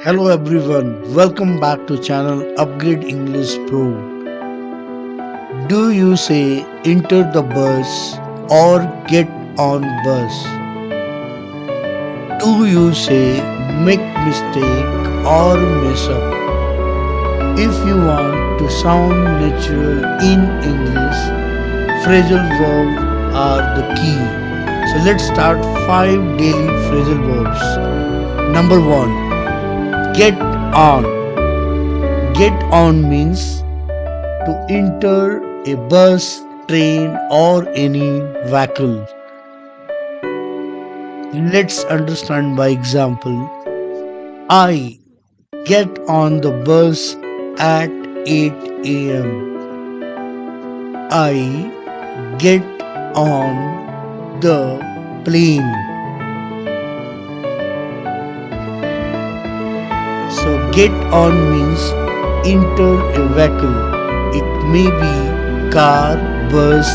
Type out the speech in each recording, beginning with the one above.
Hello everyone, welcome back to channel Upgrade English Pro. Do you say enter the bus or get on bus? Do you say make mistake or mess up? If you want to sound natural in English, phrasal verbs are the key. So let's start 5 daily phrasal verbs. Number 1. Get on. Get on means to enter a bus, train or any vehicle. Let's understand by example. I get on the bus at 8 a.m. I get on the plane. So get on means enter a vehicle. It may be car, bus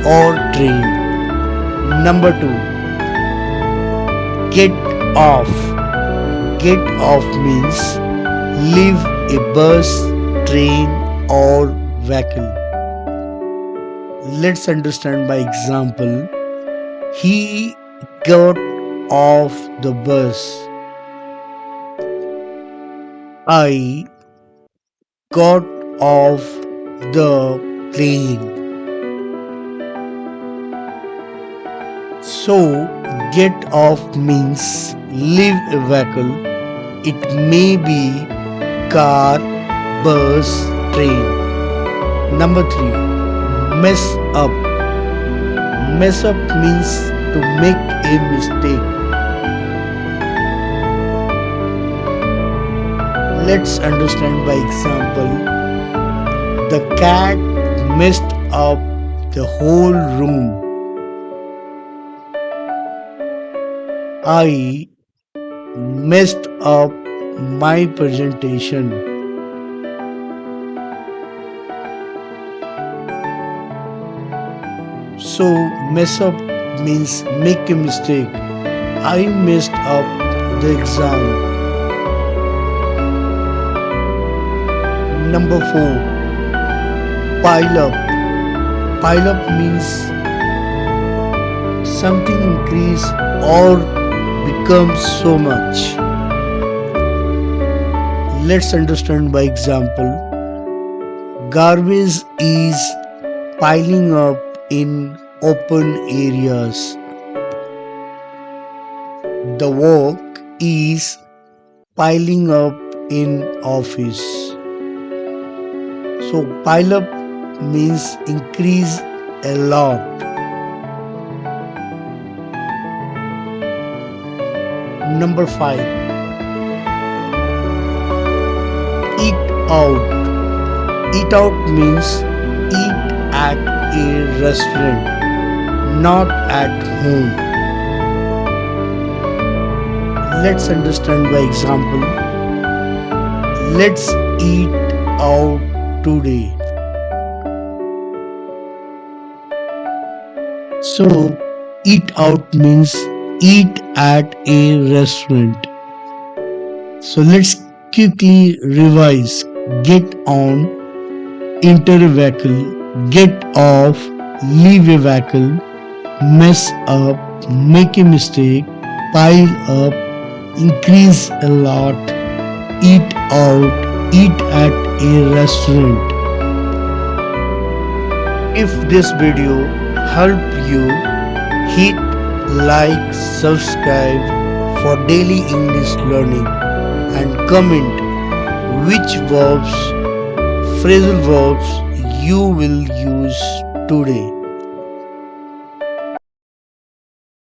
or train. Number 2. Get off. Get off means leave a bus, train or vehicle. Let's understand by example. He got off the bus. I got off the plane. So, get off means leave a vehicle. It may be car, bus, train. Number 3. Mess up. Mess up means to make a mistake. Let's understand by example. The cat messed up the whole room. I messed up my presentation. So, mess up means make a mistake. I messed up the exam. Number 4. Pile up. Pile up means something increase or becomes so much. Let's understand by example. Garbage is piling up in open areas. The work is piling up in office. So pile up means increase a lot. Number 5. Eat out. Eat out means eat at a restaurant, not at home. Let's understand by example. Let's eat out today. So, eat out means eat at a restaurant. So, let's quickly revise. Get on, enter a vehicle, get off, leave a vehicle, mess up, make a mistake, pile up, increase a lot, eat out, eat at a restaurant. If this video helped you, hit like, subscribe for daily English learning and comment which verbs, phrasal verbs you will use today.